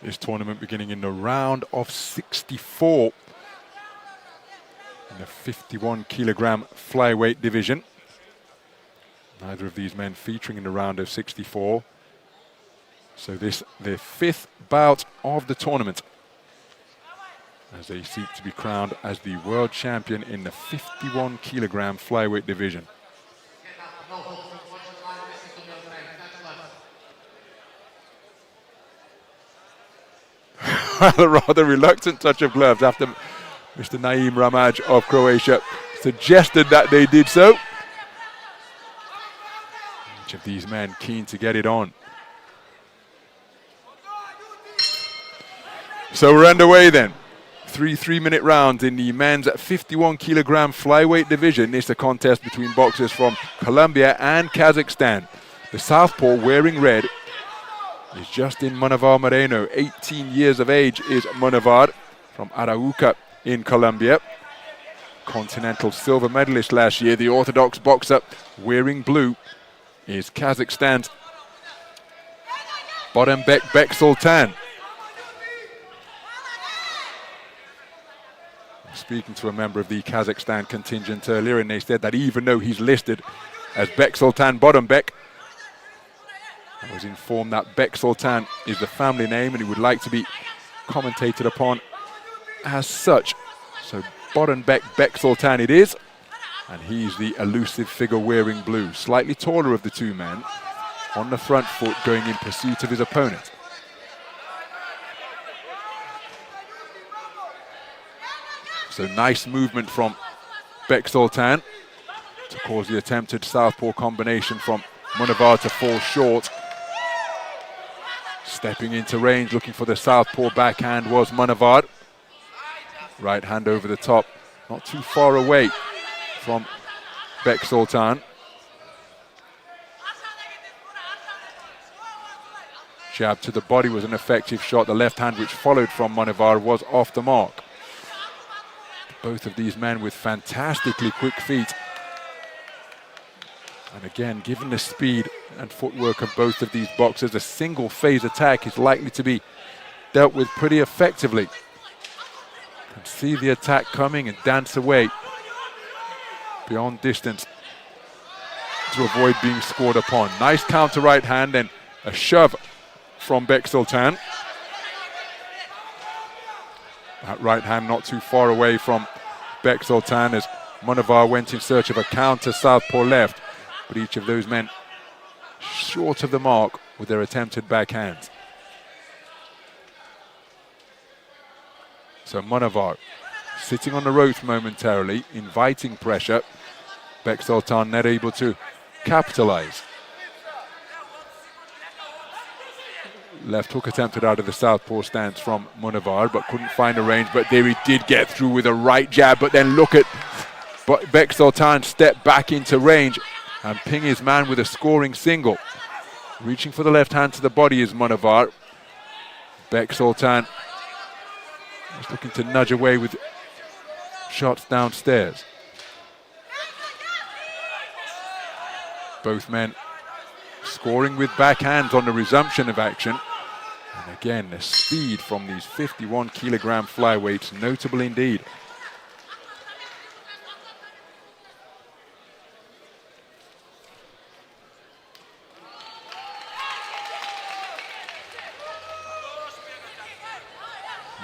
This tournament beginning in the round of 64 in the 51 kilogram flyweight division. Neither of these men featuring in the round of 64. So this, their fifth bout of the tournament, as they seek to be crowned as the world champion in the 51 kilogram flyweight division. A rather reluctant touch of gloves after Mr. Naim Ramaj of Croatia suggested that they did so. Each of these men keen to get it on. So we're underway then. Three 3-minute rounds in the men's 51 kilogram flyweight division. It's a contest between boxers from Colombia and Kazakhstan. The southpaw wearing red is Justin Moreno. 18 years of age is Monevar from Arauca in Colombia. Continental silver medalist last year. The orthodox boxer wearing blue is Kazakhstan's Boranbek Bексұлтан. Speaking to a member of the Kazakhstan contingent earlier, and they said that even though he's listed as Bексұлтан Боранбек, I was informed that Bексұлтан is the family name and he would like to be commentated upon as such. So Boranbek Bексұлтан it is, and he's the elusive figure wearing blue. Slightly taller of the two men, on the front foot going in pursuit of his opponent. So nice movement from Bексұлтан to cause the attempted southpaw combination from Monevar to fall short. Stepping into range, looking for the southpaw backhand was Monevar. Right hand over the top, not too far away from Bексұлтан. Jab to the body was an effective shot. The left hand which followed from Monevar was off the mark. Both of these men with fantastically quick feet. And again, given the speed and footwork of both of these boxers, a single phase attack is likely to be dealt with pretty effectively. Can see the attack coming and dance away beyond distance to avoid being scored upon. Nice counter right hand and a shove from Bексұлтан. That right hand not too far away from Bексұлтан as Monevar went in search of a counter southpaw left, but each of those men short of the mark with their attempted backhands. So Monevar sitting on the ropes momentarily, inviting pressure. Bексұлтан not able to capitalize. Left hook attempted out of the southpaw stance from Monevar, but couldn't find a range. But there he did get through with a right jab. But then look at Bексұлтан step back into range and ping his man with a scoring single. Reaching for the left hand to the body is Monevar. Bексұлтан is looking to nudge away with shots downstairs. Both men scoring with backhands on the resumption of action. And again, the speed from these 51 kilogram flyweights, notable indeed.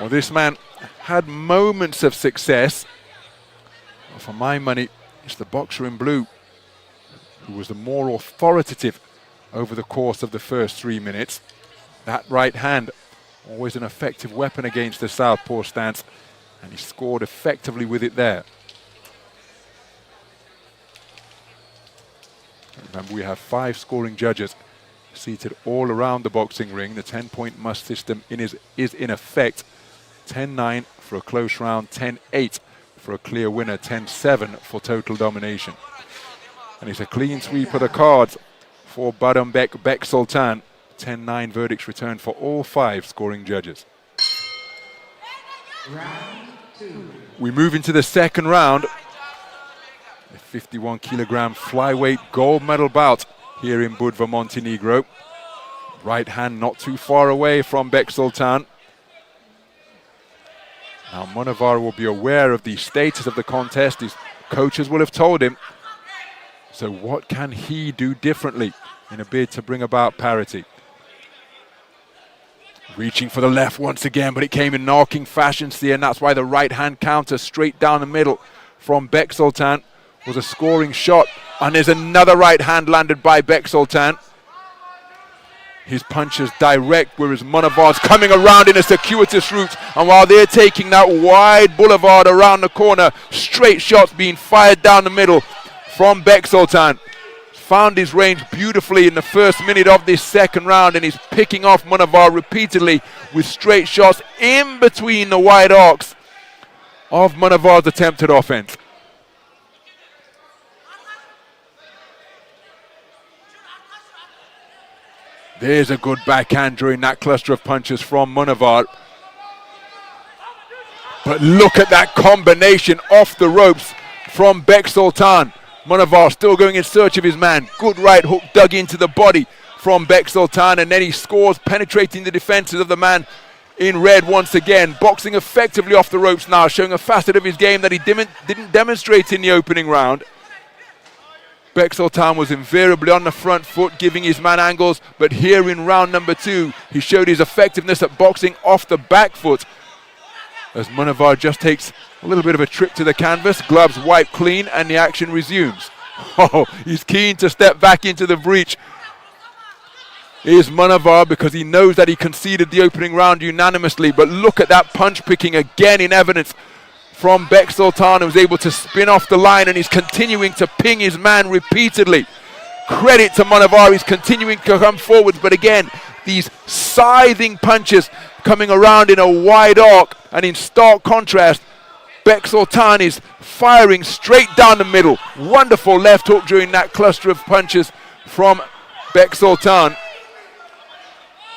Well, this man had moments of success. Well, for my money, it's the boxer in blue who was the more authoritative over the course of the first 3 minutes. That right hand, always an effective weapon against the southpaw stance, and he scored effectively with it there. Remember, we have 5 scoring judges seated all around the boxing ring. The 10-point must system is in effect. 10-9 for a close round, 10-8 for a clear winner, 10-7 for total domination. And it's a clean sweep of the cards for Boranbek Bексұлтан. 10-9 verdicts returned for all 5 scoring judges. We move into the second round. The 51 kilogram flyweight gold medal bout here in Budva, Montenegro. Right hand not too far away from Bексұлтан. Now Munevar will be aware of the status of the contest. His coaches will have told him. So what can he do differently in a bid to bring about parity? Reaching for the left once again, but it came in knocking fashion, and that's why the right hand counter straight down the middle from Bексұлтан was a scoring shot. And there's another right hand landed by Bексұлтан. His punch is direct, whereas Munevar's coming around in a circuitous route. And while they're taking that wide boulevard around the corner, straight shots being fired down the middle from Bексұлтан. Found his range beautifully in the first minute of this second round, and he's picking off Munevar repeatedly with straight shots in between the wide arcs of Munevar's attempted offense. There's a good backhand during that cluster of punches from Munevar. But look at that combination off the ropes from Bексұлтан. Munevar still going in search of his man. Good right hook dug into the body from Bексұлтан, and then he scores, penetrating the defenses of the man in red once again. Boxing effectively off the ropes now, showing a facet of his game that he didn't demonstrate in the opening round. Bексұлтан was invariably on the front foot, giving his man angles, but here in round number 2, he showed his effectiveness at boxing off the back foot, as Munevar just takes a little bit of a trip to the canvas, gloves wiped clean, and the action resumes. Oh, he's keen to step back into the breach. Here's Munevar, because he knows that he conceded the opening round unanimously, but look at that punch picking again in evidence from Bексұлтан, who was able to spin off the line, and he's continuing to ping his man repeatedly. Credit to Munevar, he's continuing to come forwards, but again, these scything punches coming around in a wide arc, and in stark contrast, Bексұлтан is firing straight down the middle. Wonderful left hook during that cluster of punches from Bексұлтан.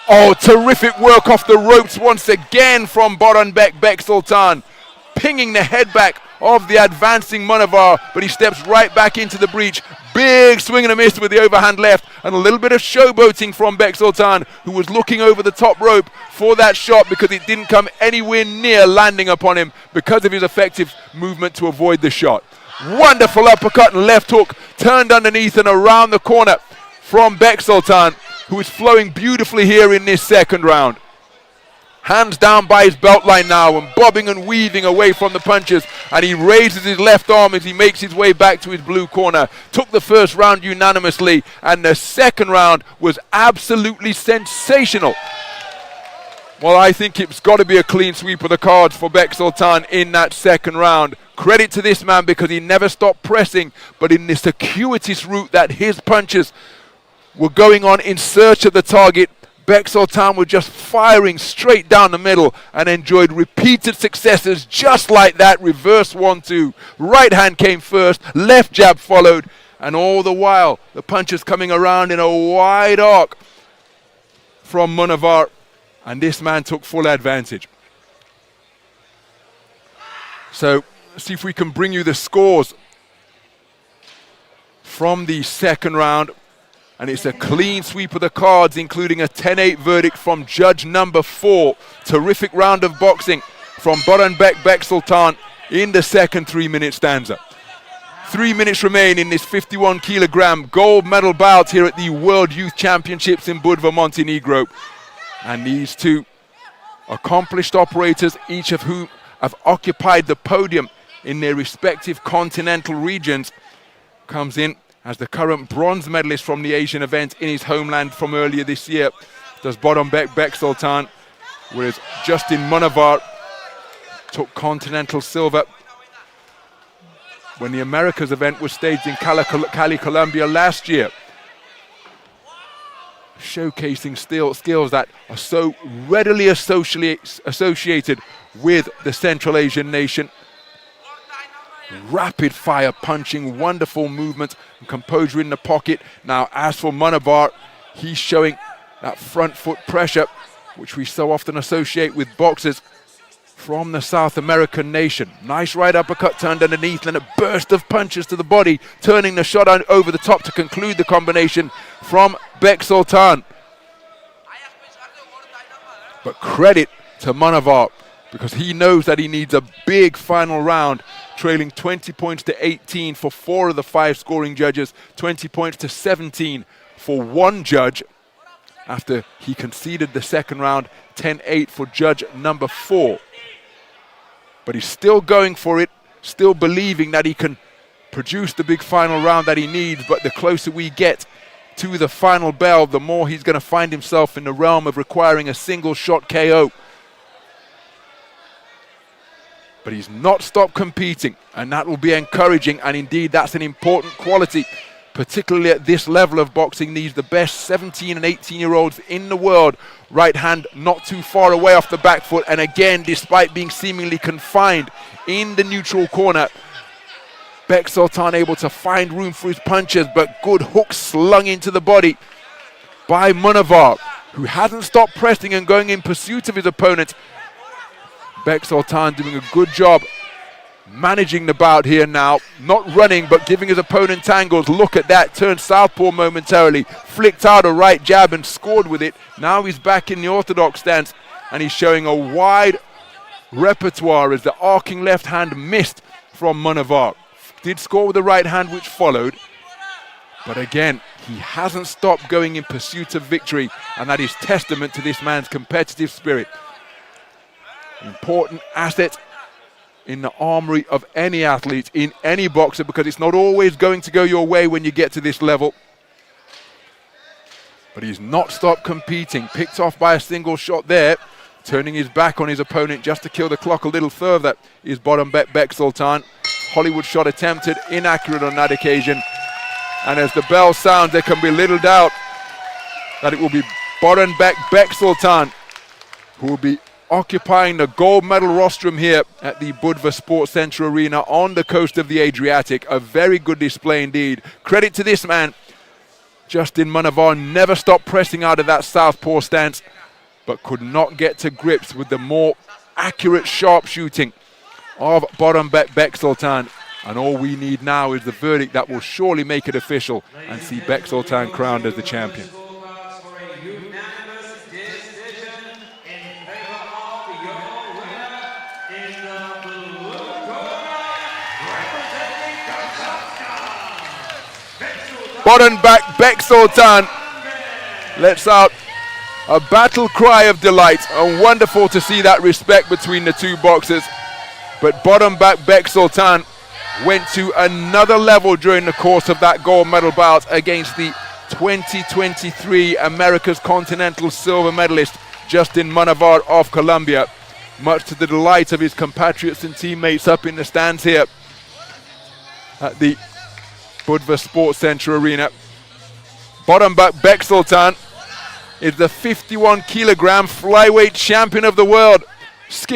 Oh, terrific work off the ropes once again from Boranbek. Bексұлтан pinging the head back of the advancing Munevar, but he steps right back into the breach. Big swing and a miss with the overhand left, and a little bit of showboating from Bексұлтан, who was looking over the top rope for that shot because it didn't come anywhere near landing upon him because of his effective movement to avoid the shot. Wonderful uppercut and left hook turned underneath and around the corner from Bексұлтан, who is flowing beautifully here in this second round. Hands down by his belt line now and bobbing and weaving away from the punches, and he raises his left arm as he makes his way back to his blue corner. Took the first round unanimously, and the second round was absolutely sensational. Well, I think it's got to be a clean sweep of the cards for Bексұлтан in that second round. Credit to this man because he never stopped pressing, but in the circuitous route that his punches were going on in search of the target, Bексұлтан was just firing straight down the middle and enjoyed repeated successes just like that. Reverse 1-2. Right hand came first, left jab followed, and all the while the punches coming around in a wide arc from Munevar, and this man took full advantage. So let's see if we can bring you the scores from the second round. And it's a clean sweep of the cards, including a 10-8 verdict from judge number 4. Terrific round of boxing from Boranbek Bексұltan in the second 3-minute stanza. 3 minutes remain in this 51-kilogram gold medal bout here at the World Youth Championships in Budva, Montenegro. And these two accomplished operators, each of whom have occupied the podium in their respective continental regions, comes in as the current bronze medalist from the Asian event in his homeland from earlier this year. Does Boranbek Bексұltan, whereas Justin Munevar took continental silver when the Americas event was staged in Cali, Colombia last year, showcasing skills that are so readily associated with the Central Asian nation. Rapid fire punching, wonderful movement and composure in the pocket. Now as for Munevar, he's showing that front foot pressure which we so often associate with boxers from the South American nation. Nice right uppercut turned underneath and a burst of punches to the body, turning the shot over the top to conclude the combination from Bексұltan. But credit to Manavar, because he knows that he needs a big final round, trailing 20 points to 18 for 4 of the 5 scoring judges, 20 points to 17 for 1 judge, after he conceded the second round, 10-8 for judge number 4. But he's still going for it, still believing that he can produce the big final round that he needs. But the closer we get to the final bell, the more he's going to find himself in the realm of requiring a single shot KO. But he's not stopped competing, and that will be encouraging, and indeed that's an important quality, particularly at this level of boxing. These the best 17 and 18-year-olds in the world. Right hand not too far away off the back foot, and again, despite being seemingly confined in the neutral corner, Bексұлтан able to find room for his punches, but good hooks slung into the body by Manavar, who hasn't stopped pressing and going in pursuit of his opponent. Bексұлтан doing a good job managing the bout here now, not running but giving his opponent angles. Look at that, turned southpaw momentarily, flicked out a right jab and scored with it. Now he's back in the orthodox stance, and he's showing a wide repertoire as the arcing left hand missed from Manavar. Did score with the right hand which followed, but again he hasn't stopped going in pursuit of victory, and that is testament to this man's competitive spirit. Important asset in the armory of any athlete, in any boxer, because it's not always going to go your way when you get to this level. But he's not stopped competing, picked off by a single shot there, turning his back on his opponent just to kill the clock a little further is Boranbek Bексұлтан. Hollywood shot attempted, inaccurate on that occasion. And as the bell sounds, there can be little doubt that it will be Boranbek Bексұлтан who will be occupying the gold medal rostrum here at the Budva Sports Center Arena on the coast of the Adriatic. A very good display indeed. Credit to this man. Justin Manavar never stopped pressing out of that southpaw stance, but could not get to grips with the more accurate sharpshooting of Boranbek Bексұлтан. And all we need now is the verdict that will surely make it official and see Bексұлтан crowned as the champion. Boranbek Bексұлтан lets out a battle cry of delight, and wonderful to see that respect between the two boxers. But Boranbek Bексұлтан went to another level during the course of that gold medal bout against the 2023 America's Continental silver medalist Justin Manavar of Colombia, much to the delight of his compatriots and teammates up in the stands here at the Budva Sports Center Arena. Boranbek Bексұлтан is the 51-kilogram flyweight champion of the world.